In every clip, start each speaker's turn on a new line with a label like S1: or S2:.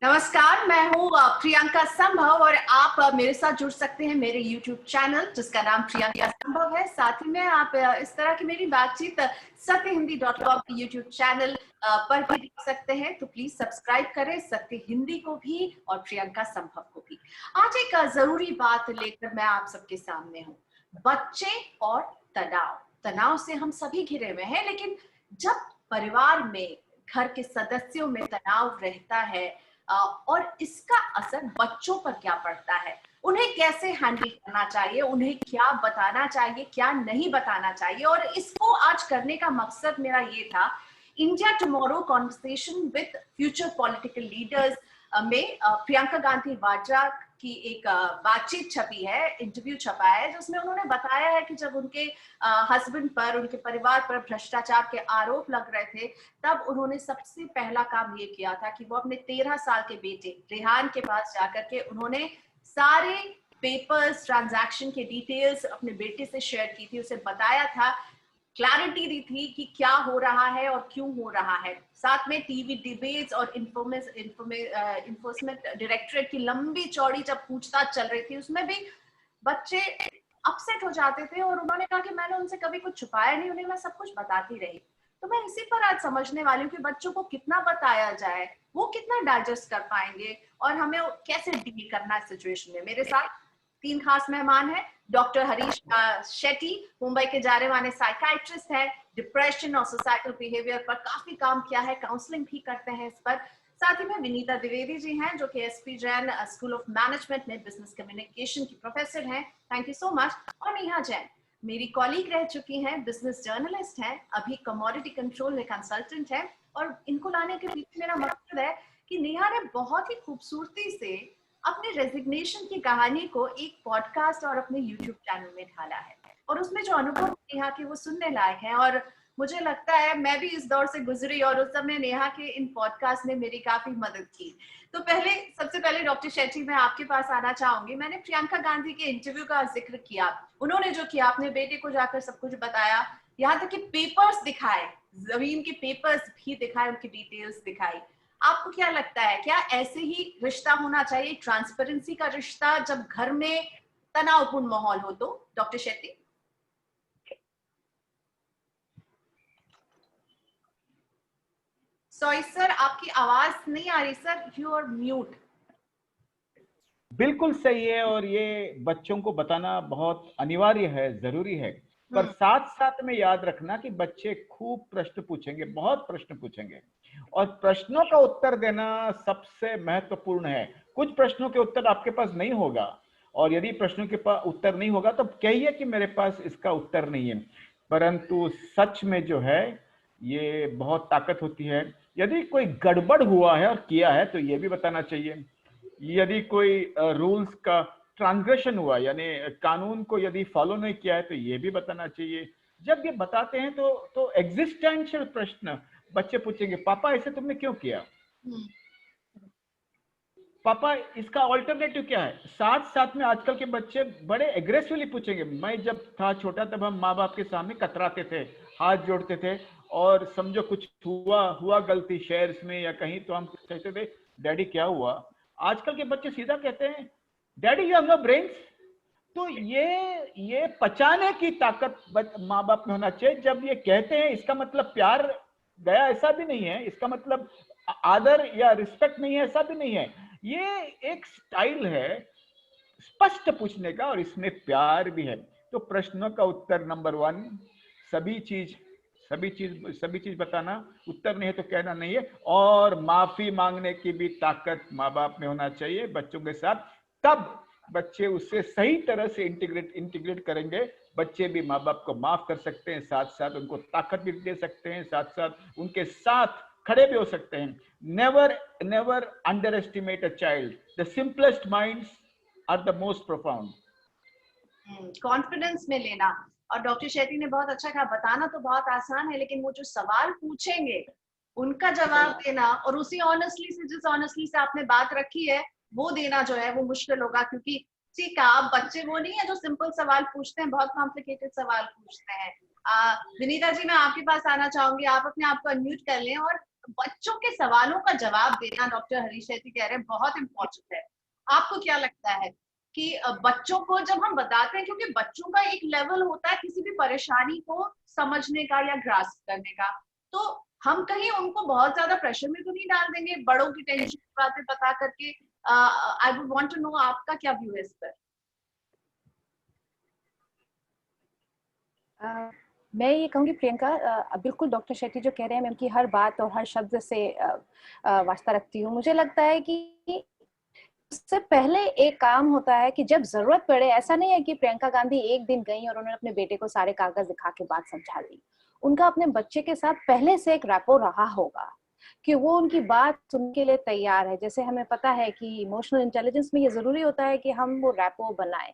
S1: नमस्कार, मैं हूँ प्रियंका संभव और आप मेरे साथ जुड़ सकते हैं मेरे YouTube चैनल जिसका नाम प्रियंका संभव है। साथ ही में आप इस तरह की मेरी बातचीत satyahindi.com के YouTube चैनल पर भी देख सकते हैं। तो प्लीज सब्सक्राइब करें सत्य हिंदी को भी और प्रियंका संभव को भी। आज एक जरूरी बात लेकर मैं आप सबके सामने हूँ। बच्चे और तनाव। तनाव से हम सभी घिरे हुए हैं, लेकिन जब परिवार में घर के सदस्यों में तनाव रहता है और इसका असर बच्चों पर क्या पड़ता है, उन्हें कैसे हैंडल करना चाहिए, उन्हें क्या बताना चाहिए, क्या नहीं बताना चाहिए। और इसको आज करने का मकसद मेरा ये था, India tomorrow conversation with future political leaders में प्रियंका गांधी वाड्रा की एक बातचीत छपी है, इंटरव्यू छपा है, जिसमें उन्होंने बताया है कि जब उनके हस्बैंड पर, उनके परिवार पर भ्रष्टाचार के आरोप लग रहे थे, तब उन्होंने सबसे पहला काम ये किया था कि वो अपने 13 साल के बेटे रेहान के पास जाकर के उन्होंने सारे पेपर्स, ट्रांजैक्शन के डिटेल्स अपने बेटे से शेयर की थी, उसे बताया था, क्लैरिटी दी थी कि क्या हो रहा है और क्यों हो रहा है। साथ में टीवी डिबेट्स और इन्फोर्समेंट डायरेक्टरेट की लंबी चौड़ी जब पूछताछ चल रही थी, उसमें भी बच्चे अपसेट हो जाते थे और उन्होंने कहा कि मैंने उनसे कभी कुछ छुपाया नहीं, उन्हें मैं सब कुछ बताती रही। तो मैं इसी पर आज समझने वाली हूँ कि बच्चों को कितना बताया जाए, वो कितना डाइजेस्ट कर पाएंगे और हमें कैसे डील करना है सिचुएशन में। मेरे साथ 3 खास मेहमान हैं। डॉक्टर हरीश शेट्टी मुंबई के जाने माने साइकाइट्रिस्ट है, डिप्रेशन और सोसाइटल बिहेवियर पर काफी काम किया है, काउंसलिंग भी करते हैं इस पर। साथ ही में विनीता द्विवेदी जी हैं जो कि SP Jain school of management में बिजनेस कम्युनिकेशन की प्रोफेसर हैं, थैंक यू सो मच। और नेहा जैन मेरी कॉलीग रह चुकी हैं, बिजनेस जर्नलिस्ट हैं, अभी कमोडिटी कंट्रोल में कंसल्टेंट है। और इनको लाने के पीछे मेरा मकसद है कि नेहा ने बहुत ही खूबसूरती से अपने रेजिग्नेशन की कहानी को एक पॉडकास्ट और अपने यूट्यूब चैनल में ढाला है, और उसमें जो अनुभव नेहा के वो सुनने लायक है। और मुझे लगता है मैं भी इस दौर से गुजरी और उस समय नेहा के इन पॉडकास्ट ने मेरी काफी मदद की। तो सबसे पहले डॉक्टर शेट्टी, मैं आपके पास आना चाहूंगी। मैंने प्रियंका गांधी के इंटरव्यू का जिक्र किया, उन्होंने जो किया, अपने बेटे को जाकर सब कुछ बताया, यहाँ तक कि पेपर्स दिखाए, जमीन के पेपर्स भी दिखाए, उनकी डिटेल्स दिखाई। आपको क्या लगता है, क्या ऐसे ही रिश्ता होना चाहिए, ट्रांसपेरेंसी का रिश्ता, जब घर में तनावपूर्ण माहौल हो? तो डॉक्टर शेट्टी। सॉरी सर, आपकी आवाज नहीं आ रही सर, यू आर म्यूट।
S2: बिल्कुल सही है, और ये बच्चों को बताना बहुत अनिवार्य है, जरूरी है। पर साथ साथ में याद रखना कि बच्चे खूब प्रश्न पूछेंगे, बहुत प्रश्न पूछेंगे, और प्रश्नों का उत्तर देना सबसे महत्वपूर्ण है। कुछ प्रश्नों के उत्तर आपके पास नहीं होगा, और यदि प्रश्नों के पास उत्तर नहीं होगा तो कहिए कि मेरे पास इसका उत्तर नहीं है। परंतु सच में जो है, ये बहुत ताकत होती है। यदि कोई गड़बड़ हुआ है और किया है तो ये भी बताना चाहिए। यदि कोई रूल्स का ट्रांसग्रेशन हुआ, यानी कानून को यदि फॉलो नहीं किया है, तो ये भी बताना चाहिए। जब ये बताते हैं तो एग्जिस्टेंशियल प्रश्न बच्चे पूछेंगे, पापा ऐसे तुमने क्यों किया, पापा इसका ऑल्टरनेटिव क्या है। साथ साथ में आजकल के बच्चे बड़े एग्रेसिवली पूछेंगे। मैं जब था छोटा तब हम माँ बाप के सामने कतराते थे, हाथ जोड़ते थे, और समझो कुछ हुआ गलती शेयर्स में या कहीं, तो हम कहते थे डैडी क्या हुआ। आजकल के बच्चे सीधा कहते हैं daddy you have no brains. तो ये पचाने की ताकत माँ बाप में होना चाहिए। जब ये कहते हैं इसका मतलब प्यार गया ऐसा भी नहीं है, इसका मतलब आदर या रिस्पेक्ट नहीं है ऐसा भी नहीं है। ये एक स्टाइल है स्पष्ट पूछने का, और इसमें प्यार भी है। तो प्रश्नों का उत्तर नंबर 1, सभी चीज बताना, उत्तर नहीं है तो कहना नहीं है। और माफी मांगने की भी ताकत माँ बाप में होना चाहिए बच्चों के साथ, तब बच्चे उससे सही तरह से इंटीग्रेट करेंगे। बच्चे भी माँ बाप को माफ कर सकते हैं, साथ साथ उनको ताकत भी दे सकते हैं, साथ साथ उनके साथ खड़े भी हो सकते हैं। Never underestimate a child, the simplest minds are the most profound.
S1: Confidence में लेना। और डॉक्टर शेट्टी ने बहुत अच्छा कहा, बताना तो बहुत आसान है, लेकिन वो जो सवाल पूछेंगे उनका जवाब देना, और उसी ऑनेस्टली से, जिस ऑनेस्टली से आपने बात रखी है, वो देना जो है वो मुश्किल होगा। क्योंकि ठीक है, आप बच्चे वो नहीं है जो सिंपल सवाल पूछते हैं, बहुत कॉम्प्लिकेटेड सवाल पूछते हैं। विनीता जी, मैं आपके पास आना चाहूंगी, आप अपने आप को अनम्यूट कर लें और बच्चों के सवालों का जवाब देना, डॉक्टर हरीश शेट्टी कह रहे हैं, बहुत इंपॉर्टेंट है। आपको क्या लगता है कि बच्चों को जब हम बताते हैं, क्योंकि बच्चों का एक लेवल होता है किसी भी परेशानी को समझने का या ग्रास्प करने का, तो हम कहीं उनको बहुत ज्यादा प्रेशर में तो नहीं डाल देंगे बड़ों की टेंशन की बातें बता करके। I would want to know आपका क्या व्यू है इस पर।
S3: मैं ये कहूँगी प्रियंका, बिल्कुल डॉक्टर शेट्टी जो कह रहे हैं मैं उनकी हर बात और हर शब्द से वास्ता रखती हूँ। मुझे लगता है कि उससे पहले एक काम होता है कि जब जरूरत पड़े, ऐसा नहीं है कि प्रियंका गांधी एक दिन गई और उन्होंने अपने बेटे को सारे कागज दिखा के बात समझा दी। उनका अपने बच्चे के साथ पहले से एक रैपो रहा होगा कि वो उनकी बात सुनने के लिए तैयार है। जैसे हमें पता है कि इमोशनल इंटेलिजेंस में ये जरूरी होता है कि हम वो रैपो बनाए।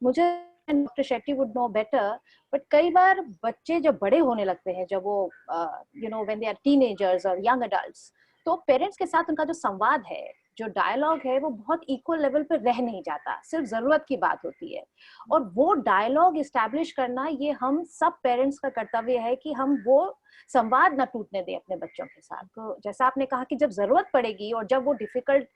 S3: मुझे doctor Shetty would know better, but कई बार बच्चे जब बड़े होने लगते हैं, जब वो व्हेन दे आर टीनेजर्स और यंग अडल्ट्स, तो पेरेंट्स के साथ उनका जो संवाद है, जो डायलॉग है, वो बहुत इक्वल लेवल पर रह नहीं जाता, सिर्फ जरूरत की बात होती है। और वो डायलॉग इस्टेब्लिश करना, ये हम सब पेरेंट्स का कर्तव्य है कि हम वो संवाद ना टूटने दें अपने बच्चों के साथ। तो जैसा आपने कहा कि जब जरूरत पड़ेगी और जब वो डिफिकल्ट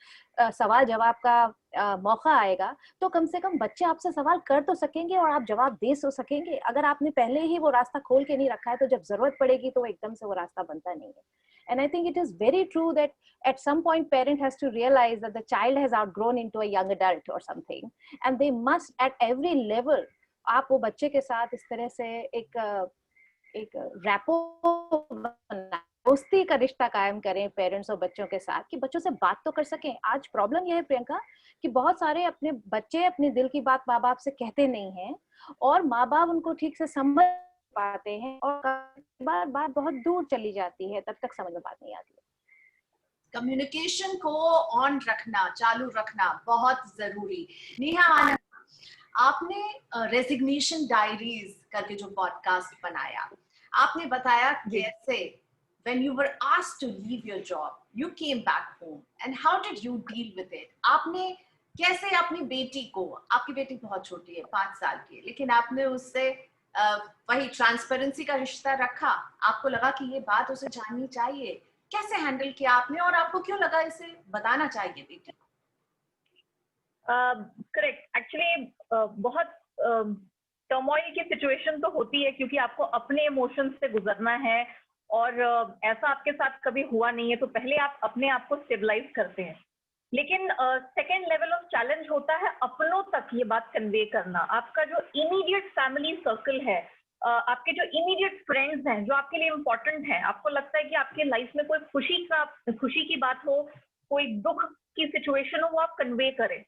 S3: सवाल जवाब का मौका आएगा, तो कम से कम बच्चे आपसे सवाल कर तो सकेंगे और आप जवाब दे तो सकेंगे। अगर आपने पहले ही वो रास्ता खोल के नहीं रखा है, तो जब जरूरत पड़ेगी तो एकदम से वो रास्ता बनता नहीं है। And I think it is very true that at some point parent has to realize that the child has outgrown into a young adult or something, and they must at every level, आप वो बच्चे के साथ इस तरह से एक rapport, दोस्ती का रिश्ता कायम करें पेरेंट्स और बच्चों के साथ, कि बच्चों से बात तो कर सकें। आज प्रॉब्लम यह है प्रियंका कि बहुत सारे अपने बच्चे अपने दिल की बात माँ बाप से कहते नहीं हैं, और माँ बाप उनको ठीक से समझ पाते हैं, और कई बार बात बहुत दूर चली जाती है, तब तक समझ में बात नहीं आती है।
S1: कम्युनिकेशन को ऑन रखना, चालू रखना बहुत जरूरी। नेहा आनंद, आपने रेजिग्नेशन डायरीज करके जो पॉडकास्ट बनाया, आपने बताया कैसे when you were asked to leave your job, you came back home, and how did you deal with it? आपने कैसे अपनी बेटी को, आपकी बेटी बहुत छोटी है, 5 साल की है, लेकिन आपने उससे वही ट्रांसपेरेंसी का रिश्ता रखा, आपको लगा कि ये बात उसे जाननी चाहिए, कैसे हैंडल किया आपने, और आपको क्यों लगा इसे बताना चाहिए बेटी?
S4: करेक्ट, एक्चुअली बहुत टर्मोइल की सिचुएशन तो होती है, क्योंकि आपको अपने इमोशंस से गुजरना है, और ऐसा आपके साथ कभी हुआ नहीं है, तो पहले आप अपने आप को स्टेबलाइज करते हैं। लेकिन सेकेंड लेवल ऑफ चैलेंज होता है अपनों तक ये बात कन्वे करना। आपका जो इमीडिएट फैमिली सर्कल है, आपके जो इमीडिएट फ्रेंड्स हैं, जो आपके लिए इम्पोर्टेंट हैं, आपको लगता है कि आपके लाइफ में कोई खुशी की बात हो, कोई दुख की सिचुएशन हो, वो आप कन्वे करें।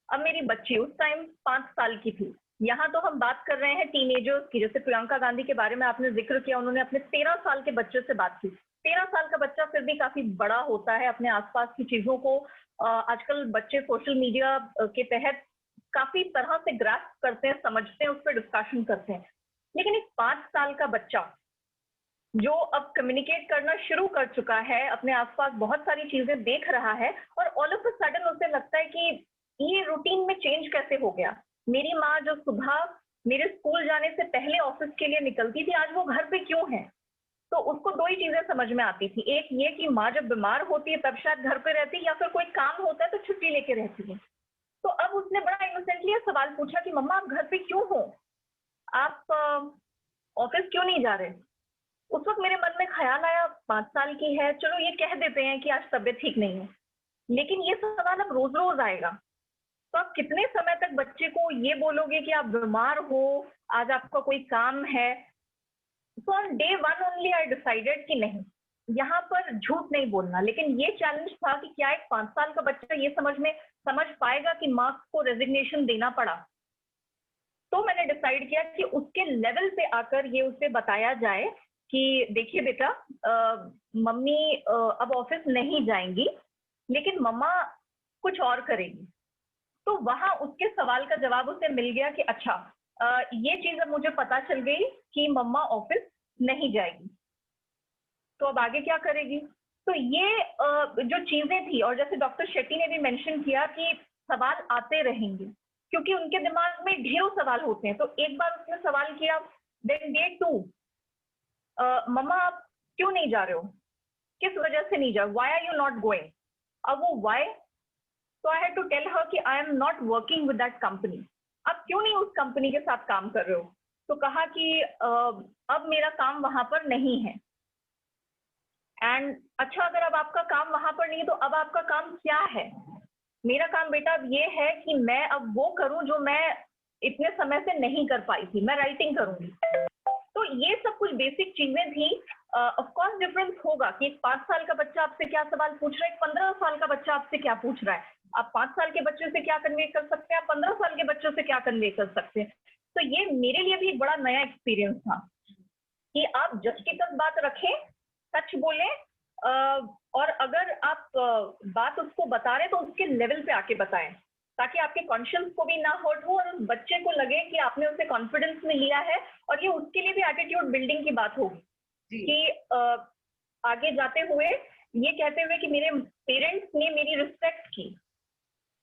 S4: अब मेरी बच्ची उस टाइम 5 साल की थी। यहाँ तो हम बात कर रहे हैं टीनेजर्स की, जैसे प्रियंका गांधी के बारे में आपने जिक्र किया, उन्होंने अपने 13 साल के बच्चे से बात की। 13 साल का बच्चा फिर भी काफी बड़ा होता है, अपने आसपास की चीजों को आजकल बच्चे सोशल मीडिया के तहत काफी तरह से ग्रास्प करते हैं, समझते हैं, उस पर डिस्कशन करते हैं। लेकिन एक 5 साल का बच्चा जो अब कम्युनिकेट करना शुरू कर चुका है, अपने आसपास बहुत सारी चीजें देख रहा है, और ऑल ऑफ अ सडन उसे लगता है कि ये रूटीन में चेंज कैसे हो गया। मेरी माँ जो सुबह मेरे स्कूल जाने से पहले ऑफिस के लिए निकलती थी, आज वो घर पे क्यों है? तो उसको 2 ही चीजें समझ में आती थी। एक ये कि माँ जब बीमार होती है तब शायद घर पे रहती है, या फिर कोई काम होता है तो छुट्टी लेके रहती है। तो अब उसने बड़ा इनोसेंटली सवाल पूछा कि मम्मा आप घर पे क्यों हो, आप ऑफिस क्यों नहीं जा रहे? उस वक्त मेरे मन में ख्याल आया 5 साल की है, चलो ये कह देते हैं कि आज तबीयत ठीक नहीं है। लेकिन ये सवाल अब रोज रोज आएगा, तो आप कितने समय तक बच्चे को ये बोलोगे कि आप बीमार हो, आज आपका कोई काम है? तो on day 1 only I decided कि नहीं, यहाँ पर झूठ नहीं बोलना। लेकिन ये चैलेंज था कि क्या एक 5 साल का बच्चा ये समझ पाएगा कि माँ को रेजिग्नेशन देना पड़ा। तो मैंने डिसाइड किया कि उसके लेवल पे आकर ये उसे बताया जाए कि देखिए बेटा, मम्मी अब ऑफिस नहीं जाएंगी, लेकिन मम्मा कुछ और करेगी। तो वहां उसके सवाल का जवाब उसे मिल गया कि अच्छा, ये चीज अब मुझे पता चल गई कि मम्मा ऑफिस नहीं जाएगी, तो अब आगे क्या करेगी? तो ये जो चीजें थी, और जैसे डॉक्टर शेट्टी ने भी मेंशन किया कि सवाल आते रहेंगे, क्योंकि उनके दिमाग में ढेरों सवाल होते हैं। तो एक बार उसने सवाल किया, देन डे 2, मम्मा आप क्यों नहीं जा रहे हो? किस वजह से नहीं जा, why are you not going? अब वो व्हाई, तो I had to tell her कि I am not working with that company. आप क्यों नहीं उस कंपनी के साथ काम कर रहे हो? तो कहा कि अब मेरा काम वहां पर नहीं है। एंड अच्छा, अगर अब आपका काम वहां पर नहीं है तो अब आपका काम क्या है? मेरा काम बेटा अब ये है कि मैं अब वो करूं जो मैं इतने समय से नहीं कर पाई थी, मैं राइटिंग करूंगी। तो ये सब कुछ बेसिक चीजें थी। ऑफ कोर्स डिफरेंस होगा कि एक 5 साल का बच्चा आपसे क्या सवाल पूछ रहा है, एक 15 साल का बच्चा आपसे क्या पूछ रहा है। आप 5 साल के बच्चे से क्या कन्वे कर सकते हैं, आप 15 साल के बच्चों से क्या कन्वे कर सकते हैं। तो ये मेरे लिए भी एक बड़ा नया एक्सपीरियंस था कि आप जज की तक बात रखें, सच बोलें, और अगर आप बात उसको बता रहे तो उसके लेवल पे आके बताएं, ताकि आपके कॉन्शियंस को भी ना हर्ट हो और उस बच्चे को लगे कि आपने उसे कॉन्फिडेंस में लिया है। और ये उसके लिए भी एटीट्यूड बिल्डिंग की बात होगी कि आगे जाते हुए ये कहते हुए कि मेरे पेरेंट्स ने मेरी रिस्पेक्ट की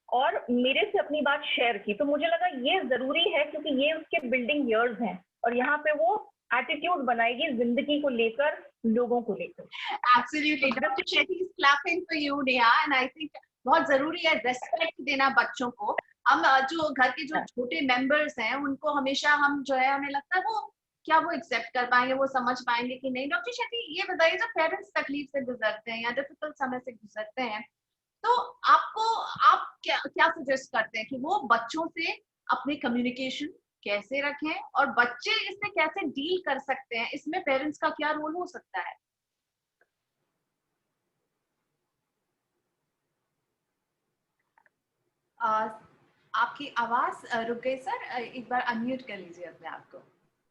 S4: और मेरे से अपनी बात शेयर की। तो मुझे लगा ये जरूरी है क्योंकि ये उसके बिल्डिंग ईयर्स हैं और यहाँ पे वो एटीट्यूड बनाएगी जिंदगी को लेकर, लोगों को लेकर।
S1: Absolutely. Dr. Shetty is clapping for you, Neha, and I think बहुत जरूरी है रेस्पेक्ट देना बच्चों को। हम जो घर के जो छोटे मेंबर्स हैं उनको हमेशा हम जो है, हमें लगता है वो क्या वो एक्सेप्ट कर पाएंगे, वो समझ पाएंगे कि नहीं। डॉक्टर शेट्टी, ये बताइए, जब पेरेंट्स तकलीफ से गुजरते हैं या डिफिकल्ट समय से गुजरते हैं, तो आप क्या सजेस्ट करते हैं कि वो बच्चों से अपनी कम्युनिकेशन कैसे रखें और बच्चे इससे कैसे डील कर सकते हैं? इसमें पेरेंट्स का क्या रोल हो सकता है? आपकी आवाज रुक गई सर, एक बार अनम्यूट कर लीजिए अपने आप को।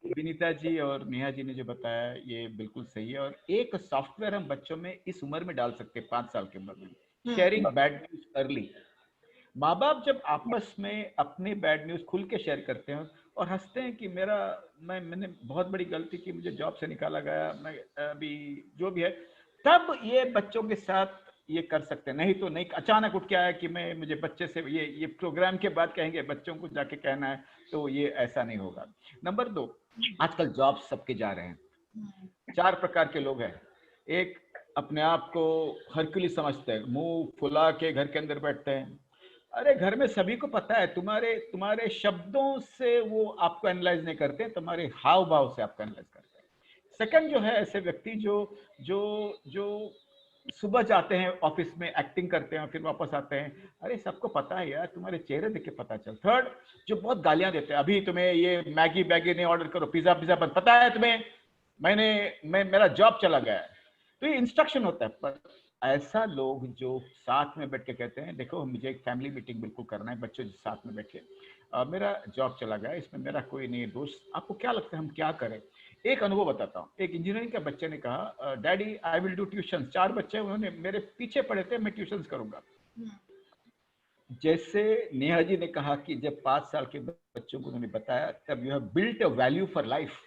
S2: विनीता जी और नेहा जी ने जो बताया ये बिल्कुल सही है। और एक सॉफ्टवेयर हम बच्चों में इस उम्र में डाल सकते हैं, 5 साल की उम्र में, शेयरिंग बैड न्यूज अर्ली। माँ बाप जब आपस में अपने बैड न्यूज खुल के शेयर करते हैं और हंसते हैं कि मैंने बहुत बड़ी गलती की, मुझे जॉब से निकाला गया, मैं अभी जो भी है, तब ये बच्चों के साथ ये कर सकते हैं। नहीं तो नहीं, अचानक उठ के आया कि मुझे बच्चे से ये प्रोग्राम के बाद कहेंगे, बच्चों को जाके कहना है, तो ये ऐसा नहीं होगा। नंबर 2, आजकल जॉब सबके जा रहे हैं। 4 प्रकार के लोग हैं। एक अपने आप को हरकुलिस समझते हैं, मुंह फुला के घर के अंदर बैठते हैं। अरे घर में सभी को पता है, तुम्हारे शब्दों से वो आपको एनालाइज नहीं करते, तुम्हारे हाव भाव से आपको एनालाइज करते हैं। सेकंड जो है, ऐसे व्यक्ति जो सुबह जाते हैं ऑफिस में, एक्टिंग करते हैं और फिर वापस आते हैं, अरे सबको पता है यार, तुम्हारे चेहरे देख के पता चल। थर्ड, जो बहुत गालियां देते हैं, अभी तुम्हें ये मैगी नहीं ऑर्डर करो, पिज्जा बंद, पता है तुम्हें मेरा जॉब चला गया है। तो ये इंस्ट्रक्शन होता है। पर ऐसा लोग जो साथ में बैठ के कहते हैं, देखो मुझे एक फैमिली मीटिंग बिल्कुल करना है, बच्चों के साथ में बैठ के, मेरा जॉब चला गया, इसमें मेरा कोई नहीं दोष, आपको क्या लगता है हम क्या करें? एक अनुभव बताता हूँ। एक इंजीनियरिंग के बच्चे ने कहा, daddy I will do tuition. 4 बच्चे उन्होंने मेरे पीछे पड़े थे, मैं ट्यूशन करूंगा। जैसे नेहा जी ने कहा कि जब 5 साल के बच्चों को उन्होंने बताया, तब you have built a value for life.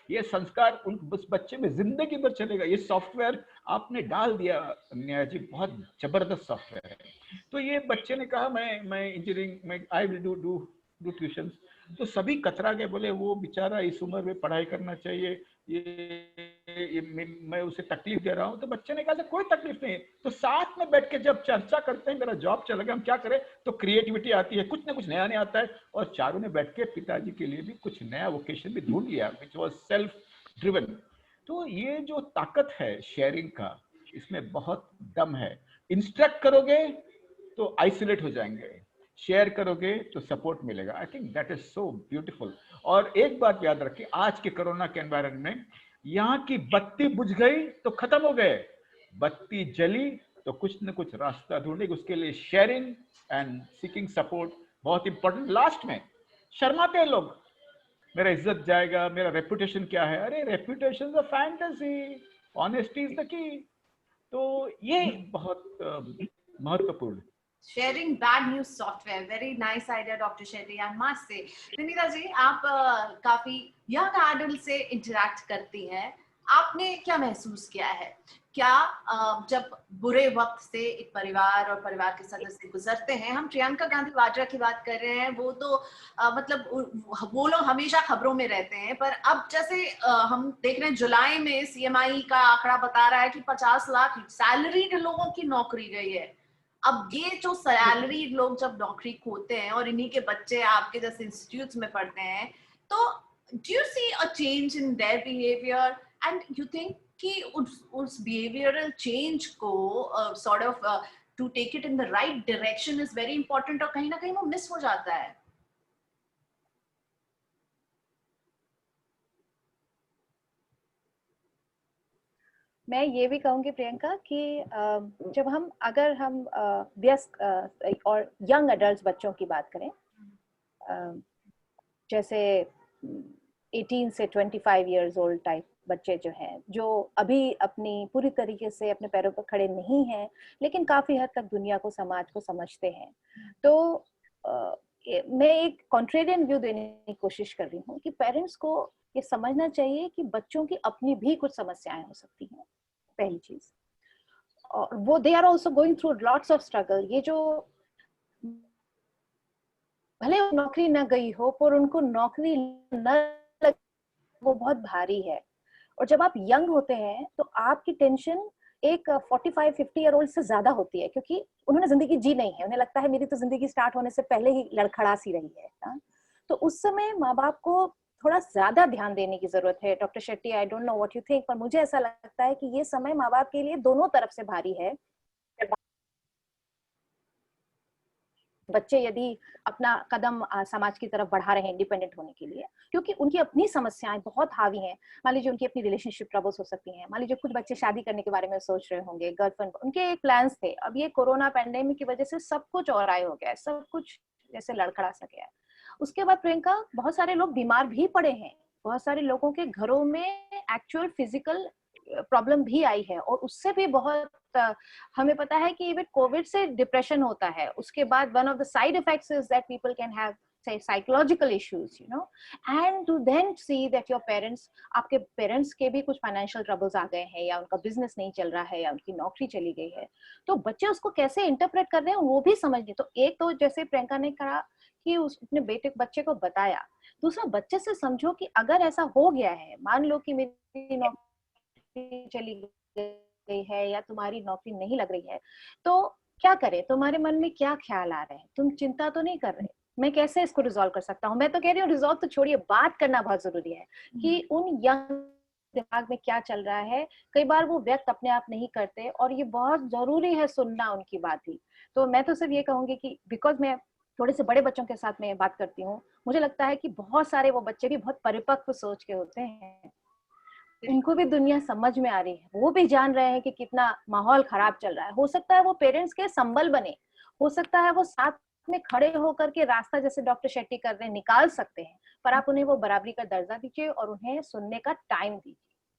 S2: ये संस्कार उस बच्चे में जिंदगी भर चलेगा। ये सॉफ्टवेयर आपने डाल दिया नेहा जी, बहुत जबरदस्त सॉफ्टवेयर है। तो ये बच्चे ने कहा मैं इंजीनियरिंग में आई विल डू ट्यूशन। तो सभी कतरा गए, बोले वो बेचारा इस उम्र में पढ़ाई करना चाहिए, ये मैं उसे तकलीफ दे रहा हूँ। तो बच्चे ने कहा कोई तकलीफ नहीं। तो साथ में बैठ के जब चर्चा करते हैं, मेरा जॉब चला गया, हम क्या करें, तो क्रिएटिविटी आती है, कुछ ना कुछ नया आता है। और चारों ने बैठ के पिताजी के लिए भी कुछ नया वोकेशन भी ढूंढ लिया, विच वाज सेल्फ ड्रिवन। तो ये जो ताकत है शेयरिंग का, इसमें बहुत दम है। इंस्ट्रक्ट करोगे तो आइसोलेट हो जाएंगे, शेयर करोगे तो सपोर्ट मिलेगा। I think that is so beautiful. और एक बात याद रखिए, आज के कोरोना के एनवायरनमेंट में, यहाँ की बत्ती बुझ गई तो खत्म हो गए, बत्ती जली तो कुछ न कुछ रास्ता ढूंढेगी। उसके लिए शेयरिंग एंड सीकिंग सपोर्ट बहुत इंपॉर्टेंट। लास्ट में शर्माते हैं लोग, मेरा इज्जत जाएगा, मेरा रेपुटेशन क्या है। अरे reputation is a fantasy, honesty is the key. तो ये बहुत महत्वपूर्ण।
S1: Sharing bad news software, very nice idea doctor Shetty, I must say. Vinita जी, आप काफी यंग एडल्ट से इंटरेक्ट करती हैं, आपने क्या महसूस किया है? क्या जब बुरे वक्त से एक परिवार और परिवार के सदस्य गुजरते हैं, हम प्रियंका गांधी वाड्रा की बात कर रहे हैं, वो तो मतलब वो लोग हमेशा खबरों में रहते हैं, पर अब जैसे हम देख रहे हैं जुलाई में सीएमआई का आंकड़ा बता रहा है कि 50 लाख सैलरीड लोगों की नौकरी गई है। अब ये जो सैलरीड लोग जब नौकरी खोते हैं और इन्हीं के बच्चे आपके जैसे इंस्टीट्यूट्स में पढ़ते हैं, तो do you see a change in their behavior and you think कि उस behavioral change को sort of to take it in the right direction is very important और कहीं ना कहीं वो मिस हो जाता है?
S3: मैं ये भी कहूंगी प्रियंका कि जब हम अगर हम वयस्क और यंग एडल्ट बच्चों की बात करें, जैसे 18 से 25 इयर्स ओल्ड टाइप बच्चे जो हैं, जो अभी अपनी पूरी तरीके से अपने पैरों पर खड़े नहीं हैं, लेकिन काफी हद तक दुनिया को, समाज को समझते हैं, तो मैं एक कॉन्ट्रेरियन व्यू देने की कोशिश कर रही हूँ कि पेरेंट्स को ये समझना चाहिए कि बच्चों की अपनी भी कुछ समस्याएं हो सकती हैं, पहली चीज। और वो they are also going through lots of struggle. ये जो भले नौकरी न गई हो पर उनको नौकरी न लग, वो बहुत भारी है। और जब आप यंग होते हैं तो आपकी टेंशन एक 45-50 ईयर ओल्ड से ज्यादा होती है, क्योंकि उन्होंने जिंदगी जी नहीं है, उन्हें लगता है मेरी तो जिंदगी स्टार्ट होने से पहले ही लड़खड़ा सी रही है। तो उस समय माँ बाप को थोड़ा ज्यादा ध्यान देने की जरूरत है। Doctor Shetty, I don't know what you think, पर मुझे ऐसा लगता है कि ये समय माँ बाप के लिए दोनों तरफ से भारी है। बच्चे यदि अपना कदम समाज की तरफ बढ़ा रहे हैं इंडिपेंडेंट होने के लिए, क्योंकि उनकी अपनी समस्याएं बहुत हावी हैं। मान लीजिए उनकी अपनी रिलेशनशिप ट्रबल्स हो सकती हैं, मान लीजिए कुछ बच्चे शादी करने के बारे में सोच रहे होंगे, गर्लफ्रेंड, उनके एक प्लान्स थे, अब ये कोरोना पैंडेमिक की वजह से सब कुछ और आए हो गया है, सब कुछ जैसे लड़खड़ा सा गया है। उसके बाद प्रियंका, बहुत सारे लोग बीमार भी पड़े हैं, बहुत सारे लोगों के घरों में एक्चुअल फिजिकल प्रॉब्लम भी आई है, और उससे भी बहुत हमें पता है कि इवन कोविड से डिप्रेशन होता है। उसके बाद one of the side effects is that people can have say psychological issues, you know, and to then see that your parents, आपके पेरेंट्स के भी कुछ फाइनेंशियल ट्रबल्स आ गए हैं, या उनका बिजनेस नहीं चल रहा है, या उनकी नौकरी चली गई है, तो बच्चे उसको कैसे इंटरप्रेट कर रहे हैं वो भी समझिए। तो एक तो जैसे प्रियंका ने कहा कि उस अपने बच्चे को बताया, दूसरा बच्चे से समझो कि अगर ऐसा हो गया है, मान लो कि मेरी नौकरी चली गई है या तुम्हारी नौकरी नहीं लग रही है, तो क्या करें, तुम्हारे मन में क्या ख्याल आ रहे हैं, तुम चिंता तो नहीं कर रहे, मैं कैसे इसको रिजॉल्व कर सकता हूँ। मैं तो कह रही हूँ रिजॉल्व तो छोड़िए, बात करना बहुत जरूरी है कि उन यंग दिमाग में क्या चल रहा है। कई बार वो व्यक्त अपने आप नहीं करते, और ये बहुत जरूरी है सुनना उनकी बात ही। तो मैं तो सिर्फ ये कहूंगी कि बिकॉज मैं थोड़े से बड़े बच्चों के साथ में बात करती हूँ, मुझे लगता है कि बहुत सारे वो बच्चे भी बहुत परिपक्व सोच के होते हैं, उनको भी दुनिया समझ में आ रही है, वो भी जान रहे हैं कि कितना माहौल खराब चल रहा है। हो सकता है वो पेरेंट्स के संबल बने, हो सकता है वो साथ में खड़े होकर के रास्ता, जैसे डॉक्टर शेट्टी कर रहे हैं, निकाल सकते हैं, पर आप उन्हें वो बराबरी का दर्जा दीजिए और उन्हें सुनने का टाइम दीजिए।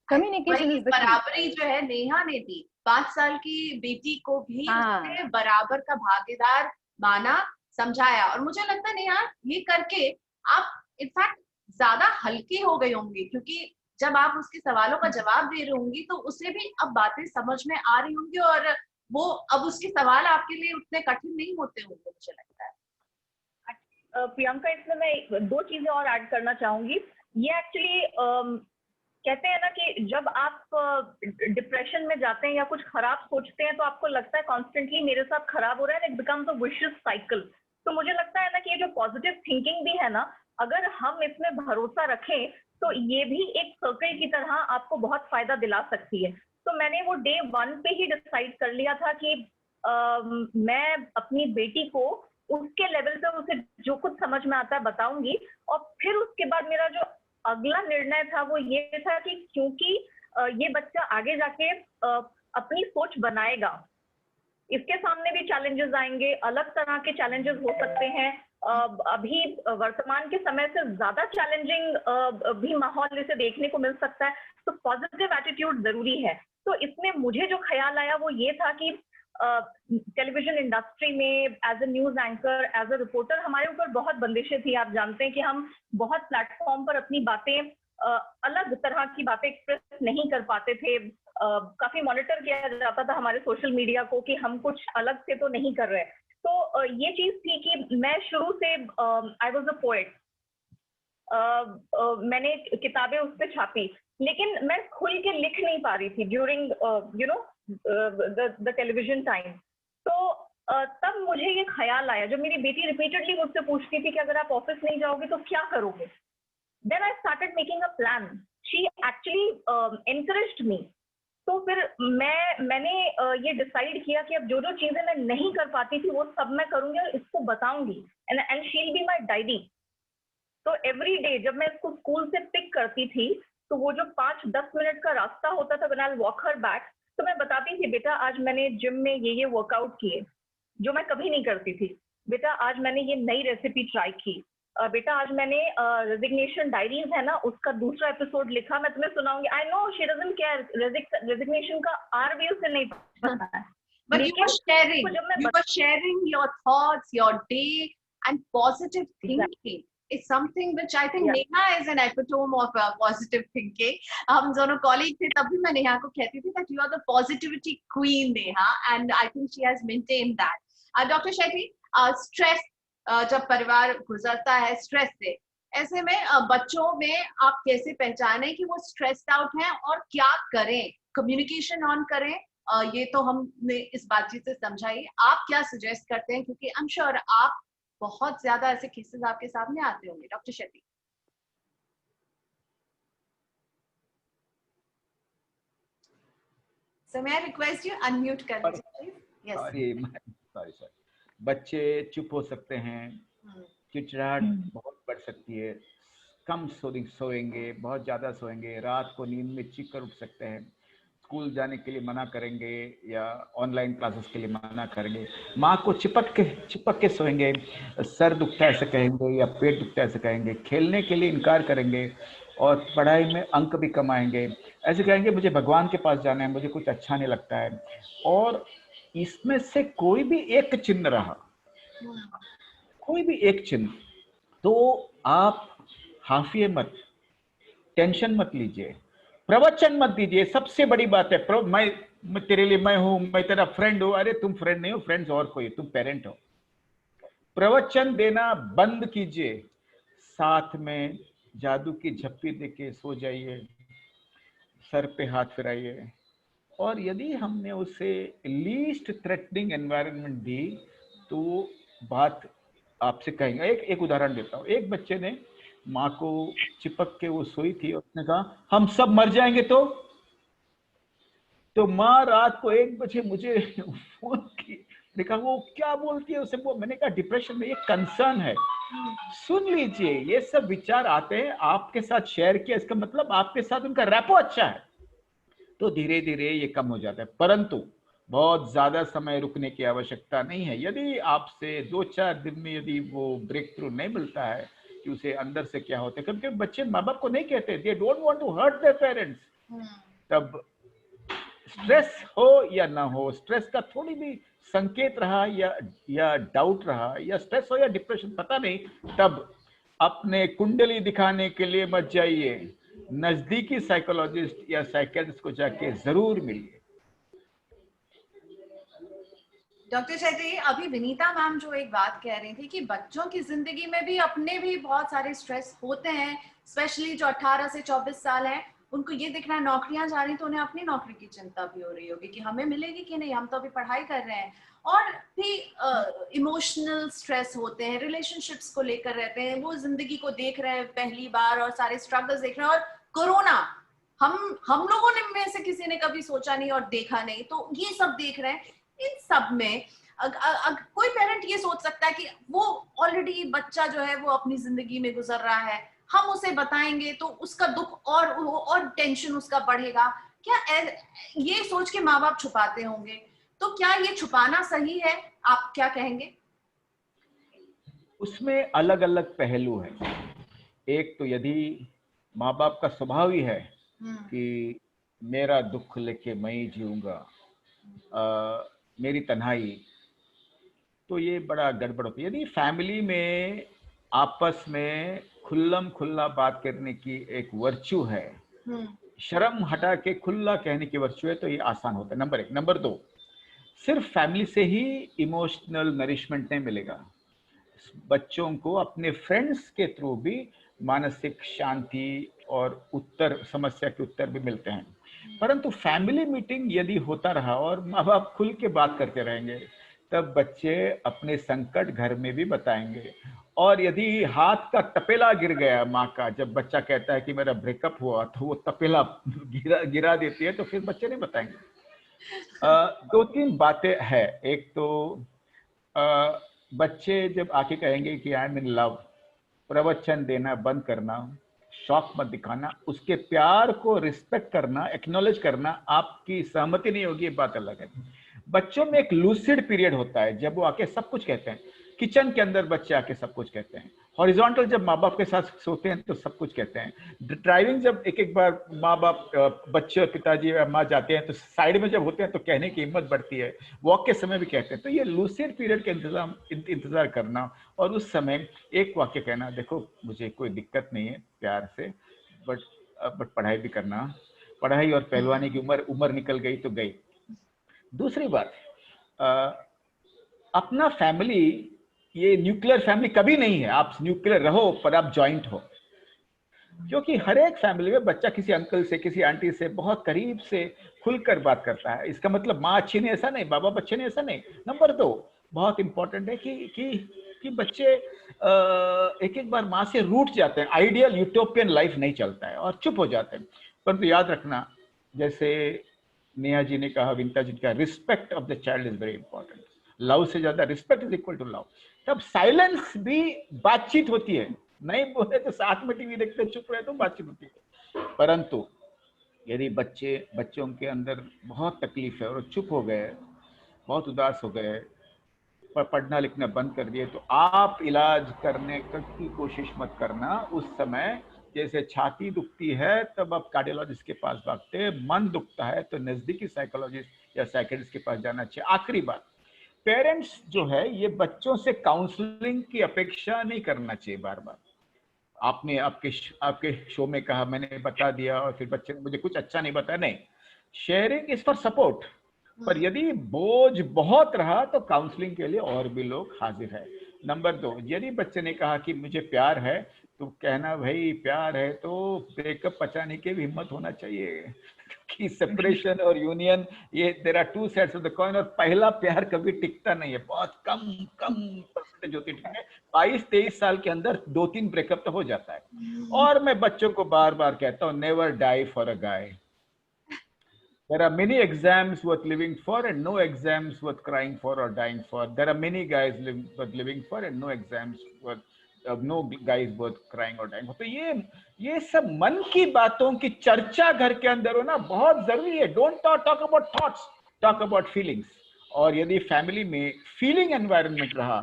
S3: कम्युनिकेशन इज द की।
S1: बराबरी जो है नेहा ने दी, 5 साल की बेटी को भी उसने बराबर का भागीदार माना, समझाया, और मुझे लगता है नेहा ये करके आप इनफैक्ट ज्यादा हल्की हो गई होंगी, क्योंकि जब आप उसके सवालों का जवाब दे रही होंगी तो उसे भी अब बातें समझ में आ रही होंगी, और वो अब उसके सवाल आपके लिए उतने कठिन नहीं होते होंगे, मुझे लगता है।
S4: प्रियंका, इसमें मैं 2 चीजें और ऐड करना चाहूंगी। ये एक्चुअली कहते हैं ना कि जब आप डिप्रेशन में जाते हैं या कुछ खराब सोचते हैं तो आपको लगता है कॉन्स्टेंटली मेरे साथ खराब हो रहा है, it becomes a vicious cycle. तो मुझे लगता है ना कि ये जो पॉजिटिव थिंकिंग भी है ना, अगर हम इसमें भरोसा रखें तो ये भी एक सर्कल की तरह आपको बहुत फायदा दिला सकती है। तो मैंने वो डे 1 पे ही डिसाइड कर लिया था कि मैं अपनी बेटी को उसके लेवल पे उसे जो कुछ समझ में आता है बताऊंगी। और फिर उसके बाद मेरा जो अगला निर्णय था वो ये था कि क्योंकि ये बच्चा आगे जाके अपनी सोच बनाएगा, इसके सामने भी चैलेंजेस आएंगे, अलग तरह के चैलेंजेस हो सकते हैं, अभी वर्तमान के समय से ज्यादा चैलेंजिंग भी माहौल इसे देखने को मिल सकता है। तो पॉजिटिव एटीट्यूड जरूरी है। तो इसमें मुझे जो ख्याल आया वो ये था कि टेलीविजन इंडस्ट्री में as a news anchor, as a reporter, हमारे ऊपर बहुत बंदिशें थी। आप जानते हैं कि हम बहुत प्लेटफॉर्म पर अपनी बातें अलग तरह की बातें एक्सप्रेस नहीं कर पाते थे। काफी मॉनिटर किया जाता था हमारे सोशल मीडिया को कि हम कुछ अलग से तो नहीं कर रहे। तो ये चीज थी कि मैं शुरू से आई वॉज अ पोएट। मैंने किताबें उस पर छापी, लेकिन मैं खुल के लिख नहीं पा रही थी during you know the television time. तो तब मुझे ये ख्याल आया, जब मेरी बेटी रिपीटेडली मुझसे पूछती थी कि अगर आप ऑफिस नहीं जाओगे तो क्या करोगे, then I started making a plan. She actually encouraged me. तो फिर मैंने ये डिसाइड किया कि अब जो जो चीजें मैं नहीं कर पाती थी वो सब मैं करूंगी और इसको बताऊंगी, and she will be my diary. तो एवरी डे जब मैं इसको स्कूल से पिक करती थी, तो वो जो 5-10 मिनट का रास्ता होता था, when I walk her back, तो मैं बताती थी, बेटा आज मैंने जिम में ये वर्कआउट किए जो मैं कभी नहीं करती थी। बेटा आज मैंने ये नई रेसिपी ट्राई की। बेटा आज मैंने रेजिग्नेशन डायरीज है ना, उसका दूसरा एपिसोड लिखा, मैं तुम्हें सुनाऊंगी। I know she doesn't care, resignation का आर भी उसे नहीं पता है।
S1: But you were sharing your thoughts, your day, and positive thinking is something which I think Neha is an epitome of positive thinking. हम दोनों colleague थे, तब भी मैं नेहा को कहती थी that you are the positivity queen, Neha, and I think she has maintained that. Dr. Shetty, stress जब परिवार गुजरता है स्ट्रेस से, ऐसे में बच्चों में आप कैसे पहचाने कि वो स्ट्रेस्ड आउट हैं और क्या करें? कम्युनिकेशन ऑन करें, ये तो हमने इस बातचीत से समझाई। आप क्या सजेस्ट करते हैं, क्योंकि आई एम श्योर आप बहुत ज्यादा ऐसे केसेस आपके सामने आते होंगे। Doctor Shetty. So may I request you unmute कर लीजिए प्लीज।
S2: Sorry sir. बच्चे चुप हो सकते हैं, चिड़चिड़ाहट बहुत बढ़ सकती है, कम सोएंगे, बहुत ज्यादा सोएंगे, रात को नींद में चीख कर उठ सकते हैं, स्कूल जाने के लिए मना करेंगे या ऑनलाइन क्लासेस के लिए मना करेंगे, माँ को चिपक के सोएंगे, सर दुखता है ऐसे कहेंगे या पेट दुखता है ऐसे कहेंगे, खेलने के लिए इनकार करेंगे और पढ़ाई में अंक भी कम आएंगे, ऐसे कहेंगे मुझे भगवान के पास जाना है, मुझे कुछ अच्छा नहीं लगता है। और इसमें से कोई भी एक चिन्ह रहा, कोई भी एक चिन्ह, तो आप हाफिए मत, टेंशन मत लीजिए, प्रवचन मत दीजिए। सबसे बड़ी बात है मैं तेरे लिए मैं हूं, मैं तेरा फ्रेंड हूं। अरे तुम फ्रेंड नहीं हो, फ्रेंड्स और कोई, तुम पेरेंट हो। प्रवचन देना बंद कीजिए, साथ में जादू की झप्पी देके सो जाइए, सर पे हाथ फिराइए। और यदि हमने उसे लीस्ट थ्रेटनिंग एनवायरनमेंट दी तो बात आपसे कहेंगे। एक उदाहरण देता हूँ। एक बच्चे ने माँ को चिपक के, वो सोई थी, उसने कहा हम सब मर जाएंगे तो माँ रात को 1 बजे मुझे फोन की, देखा वो क्या बोलती है उसे, वो मैंने कहा डिप्रेशन में ये कंसर्न है, सुन लीजिए। ये सब विचार आते हैं, आपके साथ शेयर किया, इसका मतलब आपके साथ उनका रैपो अच्छा है, तो धीरे धीरे ये कम हो जाता है। परंतु बहुत ज्यादा समय रुकने की आवश्यकता नहीं है। यदि आपसे 2-4 दिन में यदि वो ब्रेक थ्रू नहीं मिलता है कि उसे अंदर से क्या होता है, क्योंकि बच्चे माँ बाप को नहीं कहते, they don't want to hurt their parents. तब स्ट्रेस हो या ना हो, स्ट्रेस का थोड़ी भी संकेत रहा या डाउट रहा, या स्ट्रेस हो या डिप्रेशन पता नहीं, तब अपने कुंडली दिखाने के लिए मत जाइए, नजदीकी साइकोलॉजिस्ट या साइकियाट्रिस्ट को जाके जरूर मिलिए।
S1: डॉक्टर शेट्टी, अभी विनीता मैम जो एक बात कह रही थी कि बच्चों की जिंदगी में भी अपने भी बहुत सारे स्ट्रेस होते हैं, स्पेशली जो 18 से 24 साल हैं, उनको ये दिखना है नौकरियां जा रही तो उन्हें अपनी नौकरी की चिंता भी हो रही होगी कि हमें मिलेगी कि नहीं, हम तो अभी पढ़ाई कर रहे हैं। और भी इमोशनल स्ट्रेस होते हैं, रिलेशनशिप्स को लेकर रहते हैं, वो जिंदगी को देख रहे हैं पहली बार और सारे स्ट्रगल्स देख रहे हैं। और कोरोना हम लोगों ने में से किसी ने कभी सोचा नहीं और देखा नहीं, तो ये सब देख रहे हैं। इन सब में कोई पेरेंट ये सोच सकता है कि वो ऑलरेडी बच्चा जो है वो अपनी जिंदगी में गुजर रहा है, हम उसे बताएंगे तो उसका दुख और टेंशन उसका बढ़ेगा क्या, ये सोच के माँ बाप छुपाते होंगे। तो क्या ये छुपाना सही है, आप क्या कहेंगे?
S2: उसमें अलग अलग पहलू हैं। एक तो यदि माँ बाप का स्वभाव ही है कि मेरा दुख लेके मैं ही जीऊंगा, मेरी तन्हाई, तो ये बड़ा गड़बड़ होती है। यदि फैमिली में आपस में खुल्लम खुल्ला बात करने की एक वर्च्यू है, शर्म हटा के खुल्ला कहने की वर्च्यू है, तो ये आसान होता है, नंबर 1। नंबर 2, सिर्फ फैमिली से ही इमोशनल नरिशमेंट नहीं मिलेगा, बच्चों को अपने फ्रेंड्स के थ्रू भी मानसिक शांति और उत्तर, समस्या के उत्तर भी मिलते हैं। परंतु फैमिली मीटिंग यदि होता रहा और माँ बाप खुल के बात करते रहेंगे, तब बच्चे अपने संकट घर में भी बताएंगे। और यदि हाथ का तपेला गिर गया माँ का, जब बच्चा कहता है कि मेरा ब्रेकअप हुआ, तो वो तपेला गिरा देती है, तो फिर बच्चे नहीं बताएंगे। 2-3 बातें हैं। एक तो बच्चे जब आके कहेंगे कि आई एम इन लव, प्रवचन देना बंद करना, शौक मत दिखाना, उसके प्यार को रिस्पेक्ट करना, एक्नॉलेज करना। आपकी सहमति नहीं होगी, ये बात अलग है। बच्चों में एक लूसिड पीरियड होता है जब वो आके सब कुछ कहते हैं। किचन के अंदर बच्चे आके सब कुछ कहते हैं। हॉरिजॉन्टल जब माँ बाप के साथ सोते हैं तो सब कुछ कहते हैं। ड्राइविंग जब एक बार माँ बाप, बच्चे, पिताजी या माँ जाते हैं, तो साइड में जब होते हैं तो कहने की हिम्मत बढ़ती है। वॉक के समय भी कहते हैं। तो ये लूसिड पीरियड के इंतजार करना, और उस समय एक वाक्य कहना, देखो मुझे कोई दिक्कत नहीं है, प्यार से, बट पढ़ाई भी करना, पढ़ाई और पहलवानी की उम्र निकल गई तो गई। दूसरी बात, अपना फैमिली, ये न्यूक्लियर फैमिली कभी नहीं है। आप न्यूक्लियर रहो पर आप जॉइंट हो, क्योंकि हर एक फैमिली में बच्चा किसी अंकल से, किसी आंटी से बहुत करीब से खुलकर बात करता है। इसका मतलब माँ अच्छी नहीं ऐसा नहीं, बाप बाप अच्छे नहीं ऐसा नहीं। नंबर 2 बहुत इंपॉर्टेंट है कि बच्चे एक एक बार माँ से रूठ जाते हैं। आइडियल यूटोपियन लाइफ नहीं चलता है और चुप हो जाते हैं। परंतु याद रखना, जैसे नेहा जी ने कहा, विंता जी ने कहा, respect of the child is very important. Love से ज्यादा respect is equal to love. तब साइलेंस भी बातचीत होती है। नहीं बोले तो साथ में टीवी देखते चुप रहे तो बातचीत होती है। परंतु यदि बच्चों के अंदर बहुत तकलीफ है और चुप हो गए, बहुत उदास हो गए, पढ़ना लिखना बंद कर दिए, तो आप इलाज करने की कोशिश मत करना। उस समय जैसे छाती दुखती है तब आप कार्डियोलॉजिस्ट के पास भागते हैं, मन दुखता है तो नजदीकी साइकोलॉजिस्ट या साइकियाट्रिस्ट के पास जाना चाहिए। आखिरी बात, पेरेंट्स जो है ये बच्चों से काउंसलिंग की अपेक्षा नहीं करना चाहिए। बार बार आपने आपके शो में कहा, मैंने बता दिया और फिर बच्चे ने मुझे कुछ अच्छा नहीं बताया, नहीं। शेयरिंग इज फॉर सपोर्ट, पर यदि बोझ बहुत रहा तो काउंसलिंग के लिए और भी लोग हाजिर है। नंबर 2, यदि बच्चे ने कहा कि मुझे प्यार है, तो कहना भाई प्यार है तो ब्रेकअप पचाने की भी हिम्मत होना चाहिए कि सेपरेशन और यूनियन, ये there are 2 sides of the coin. और पहला प्यार कभी टिकता नहीं है, बहुत कम परसेंटेज होती है। 22-23 साल के अंदर 2-3 ब्रेकअप तो हो जाता है। और मैं बच्चों को बार बार कहता हूँ, never die for a guy. There are many exams worth living for and no exams worth crying for or dying for. There are many guys worth living for and no exams worth no guys worth crying or dying for. तो ये सब मन की बातों की चर्चा घर के अंदर हो ना, बहुत जरूरी है। Don't talk about thoughts, talk about feelings. और यदि फैमिली में फीलिंग एनवायरनमेंट रहा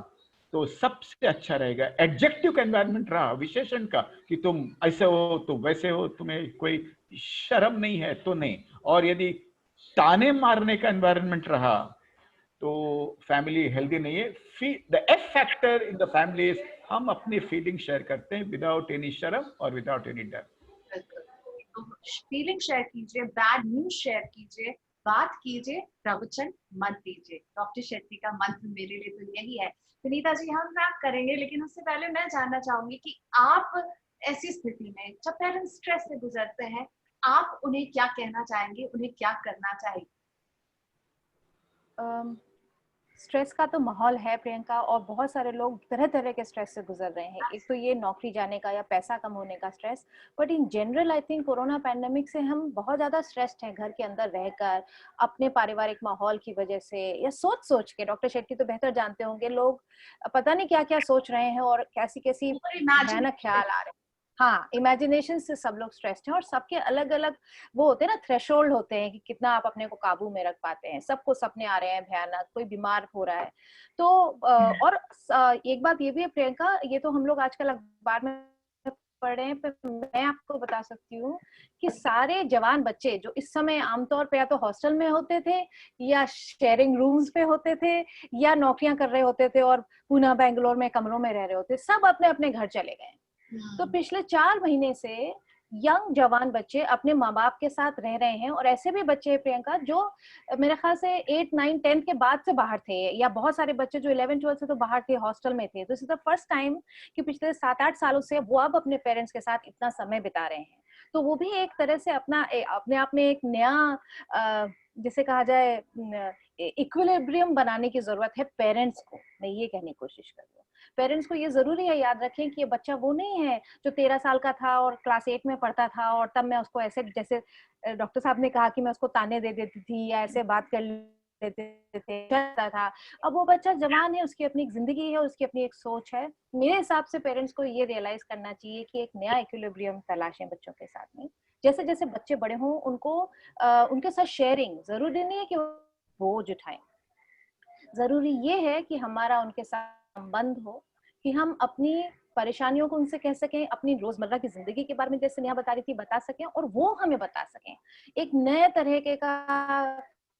S2: तो सबसे अच्छा रहेगा। एडजेक्टिव का एनवायरनमेंट रहा, विशेषण का, कि तुम ऐसे हो, तुम वैसे हो, तुम्हें कोई शर्म नहीं है तो नहीं। और यदि ताने मारने का एनवायरनमेंट रहा तो फैमिली हेल्दी नहीं है। The F factor in the family is, हम अपनी फीलिंग शेयर करते हैं विदाउट एनी शर्म और विदाउट एनी डर।
S1: फीलिंग शेयर कीजिए, बैड न्यूज शेयर कीजिए, बात कीजिए, प्रवचन मत दीजिए। डॉक्टर शेट्टी का मंत्र मेरे लिए तो यही है। सुनीता जी, हम रैप करेंगे, लेकिन उससे पहले मैं जानना चाहूंगी कि आप ऐसी स्थिति में जब पेरेंट्स स्ट्रेस से गुजरते हैं, आप उन्हें क्या कहना चाहेंगे, उन्हें क्या करना चाहिए?
S3: स्ट्रेस का तो माहौल है प्रियंका, और बहुत सारे लोग तरह तरह के स्ट्रेस से गुजर रहे हैं। एक तो ये नौकरी जाने का या पैसा कम होने का stress, but in general I think corona pandemic से हम बहुत ज्यादा स्ट्रेस्ड हैं घर के अंदर रहकर, अपने पारिवारिक माहौल की वजह से, या सोच के। डॉक्टर शेट्टी तो बेहतर जानते होंगे, लोग पता नहीं क्या क्या सोच रहे हैं और कैसी कैसी भयानक ख्याल आ रहे हैं। हाँ, इमेजिनेशन से सब लोग स्ट्रेस्ड हैं, और सबके अलग अलग वो होते हैं ना, थ्रेशोल्ड होते हैं कि कितना आप अपने को काबू में रख पाते हैं। सबको सपने आ रहे हैं भयानक, कोई बीमार हो रहा है तो और एक बात ये भी है प्रियंका, ये तो हम लोग आजकल अखबार में पढ़ रहे हैं, पर मैं आपको बता सकती हूँ कि सारे जवान बच्चे जो इस समय आमतौर पे या तो हॉस्टल में होते थे, या शेयरिंग रूम्स पे होते थे, या नौकरियां कर रहे होते थे और पुणे बेंगलोर में कमरों में रह रहे होते, सब अपने अपने घर चले गए। तो पिछले 4 महीने से यंग जवान बच्चे अपने माँ बाप के साथ रह रहे हैं, और ऐसे भी बच्चे प्रियंका जो मेरे ख्याल से 8, 9, 10 के बाद से बाहर थे, या बहुत सारे बच्चे जो 11, 12 से तो बाहर थे, हॉस्टल में थे। तो इस फर्स्ट टाइम कि पिछले 7-8 सालों से वो अब अपने पेरेंट्स के साथ इतना समय बिता रहे हैं। तो वो भी एक तरह से अपने आप में एक नया जिसे कहा जाए इक्विलिब्रियम बनाने की जरूरत है पेरेंट्स को। मैं ये कहने की कोशिश कर रही हूँ, पेरेंट्स को ये जरूरी है याद रखें कि ये बच्चा वो नहीं है जो 13 साल का था और क्लास 8 में पढ़ता था, और तब मैं उसको ऐसे, जैसे डॉक्टर साहब ने कहा कि मैं उसको ताने दे देती थी या ऐसे बात कर लेते थे था। अब वो बच्चा जवान है, उसकी अपनी एक जिंदगी है, उसकी अपनी एक सोच है। मेरे हिसाब से पेरेंट्स को ये रियलाइज करना चाहिए कि एक नया इक्विलिब्रियम तलाशें बच्चों के साथ में। जैसे जैसे बच्चे बड़े हों उनको उनके साथ शेयरिंग, जरूरी नहीं है कि बोझ उठाएं, जरूरी ये है कि हमारा उनके साथ संबंध हो, कि हम अपनी परेशानियों को उनसे कह सकें, अपनी रोजमर्रा की जिंदगी के बारे में जैसे नेहा बता रही थी बता सकें, और वो हमें बता सकें। एक नए तरह के का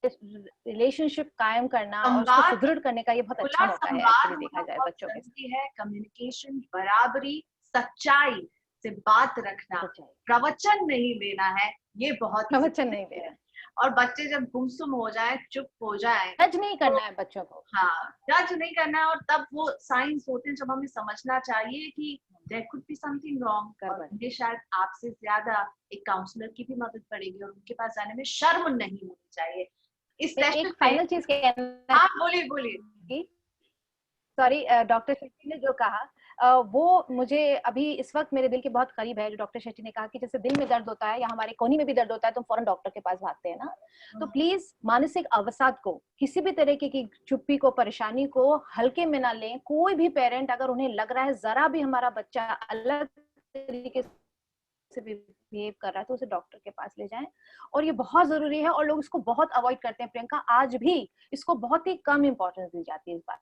S3: रिलेशनशिप कायम करना और उसको
S1: संवाद,
S3: सुदृढ़ करने का ये बहुत अच्छा
S1: खुला
S3: मौका है
S1: संवाद
S3: एक्चुअली देखा
S1: होना
S3: जाए
S1: बहुत
S3: बच्चों के साथ।
S1: जरूरी है। कम्युनिकेशन, बराबरी, सच्चाई से बात रखना, प्रवचन नहीं देना है, ये बहुत
S3: प्रवचन नहीं दे
S1: है।
S3: रहे,
S1: और बच्चे जब गुमसुम हो जाए, चुप हो जाए,
S3: जज नहीं करना है बच्चों को।
S1: हाँ, जज नहीं करना है। और तब वो साइंस होते हैं जब हमें समझना चाहिए कि there could be something wrong, और मुझे शायद आपसे ज्यादा एक काउंसलर की भी मदद पड़ेगी, और उनके पास जाने में शर्म नहीं होनी चाहिए। इस
S3: एक
S1: सेशन में
S3: फाइनल चीज कहना,
S1: हाँ बोलिए बोलिए।
S3: सॉरी, डॉक्टर शेट्टी ने जो कहा वो मुझे अभी इस वक्त मेरे दिल के बहुत करीब है। जो डॉक्टर शेट्टी ने कहा कि जैसे दिल में दर्द होता है या हमारे कोहनी में भी दर्द होता है तो हम फौरन डॉक्टर के पास भागते हैं ना, तो प्लीज मानसिक अवसाद को, किसी भी तरह की चुप्पी को, परेशानी को हल्के में ना लें। कोई भी पेरेंट अगर उन्हें लग रहा है जरा भी हमारा बच्चा अलग तरीके से बिहेव कर रहा है तो उसे डॉक्टर के पास ले जाएं, और ये बहुत जरूरी है। और लोग इसको बहुत अवॉइड करते हैं प्रियंका, आज भी इसको बहुत ही कम इंपॉर्टेंस दी जाती है इस बात।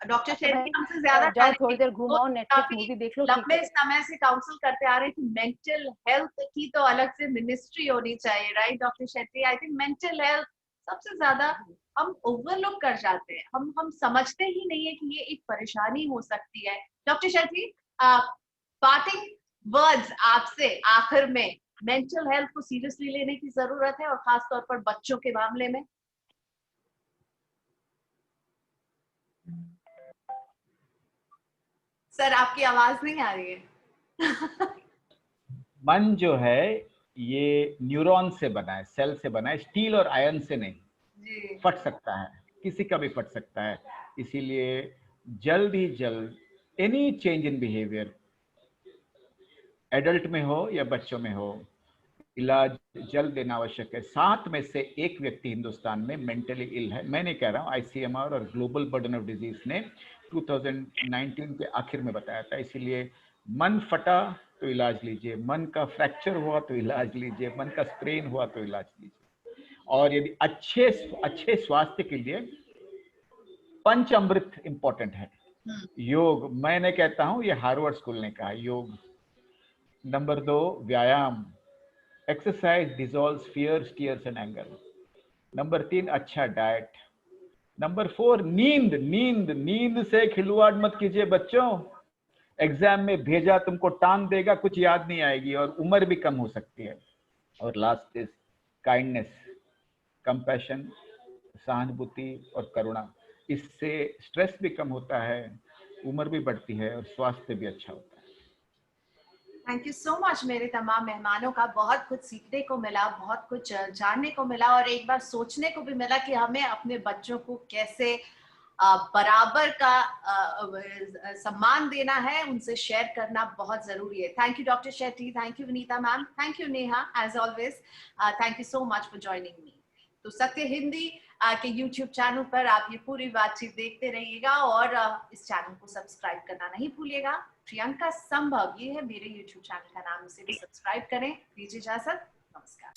S1: डॉक्टर शेट्टी हमसे ज्यादा
S3: जाओ थोड़ी देर घुमाओ, नेटफ्लिक्स मूवी देख लो, ठीक
S1: लंबे
S3: है।
S1: समय से काउंसिल करते आ रहे हैं कि मेंटल हेल्थ की तो अलग से मिनिस्ट्री होनी चाहिए, right doctor Shetty? I think mental health सबसे ज्यादा हम ओवरलुक कर जाते हैं, हम समझते ही नहीं है कि ये एक परेशानी हो सकती है। डॉक्टर शेट्टी, पार्टिंग वर्ड्स आपसे आखिर में, मेंटल हेल्थ को सीरियसली लेने की जरूरत है, और खासतौर पर बच्चों के मामले में। सर आपकी आवाज नहीं आ रही है।
S2: मन जो है ये न्यूरॉन से बना है, सेल से बना है, स्टील और आयरन से नहीं।
S1: जी।
S2: फट सकता है, किसी का भी फट सकता है। इसीलिए जल्द ही जल्द any change in behaviour, adult में हो या बच्चों में हो, इलाज जल्द देना आवश्यक है। 7 में से 1 व्यक्ति हिंदुस्तान में मेंटली इल है। मैं नहीं कह रहा हूँ, आईसीएमआर और ग्लोबल बर्डन ऑफ डिजीज ने 2019 के आखिर में बताया था। इसीलिए मन फटा तो इलाज लीजिए, मन का फ्रैक्चर हुआ तो इलाज लीजिए, मन का स्ट्रेन हुआ तो इलाज लीजिए। और यदि अच्छे स्वास्थ्य के लिए पंच अमृत इंपॉर्टेंट है। योग, मैं नहीं कहता हूं, ये हार्वर्ड स्कूल ने कहा। योग। नंबर 2 व्यायाम, exercise dissolves fears, tears and anger. Number 3 अच्छा डाइट। नंबर 4 नींद। नींद से खिलवाड़ मत कीजिए बच्चों। एग्जाम में भेजा तुमको टांग देगा, कुछ याद नहीं आएगी और उम्र भी कम हो सकती है। और लास्ट इज काइंडनेस, कंपैशन, सहानुभूति और करुणा। इससे स्ट्रेस भी कम होता है, उम्र भी बढ़ती है और स्वास्थ्य भी अच्छा होता है।
S1: Thank you so much. मेरे तमाम मेहमानों का बहुत कुछ सीखने को मिला, बहुत कुछ जानने को मिला, और एक बार सोचने को भी मिला कि हमें अपने बच्चों को कैसे बराबर का सम्मान देना है, उनसे शेयर करना बहुत जरूरी है। Thank you doctor Shetty, thank you Vinita ma'am, thank you Neha, as always thank you so much for joining me. तो सत्य हिंदी के YouTube चैनल पर आप ये पूरी बातचीत देखते रहिएगा, और इस चैनल को सब्सक्राइब करना नहीं भूलिएगा। प्रियंका संभव ये है मेरे YouTube चैनल का नाम, इसे भी सब्सक्राइब करें। दीजिए इजाजत, नमस्कार।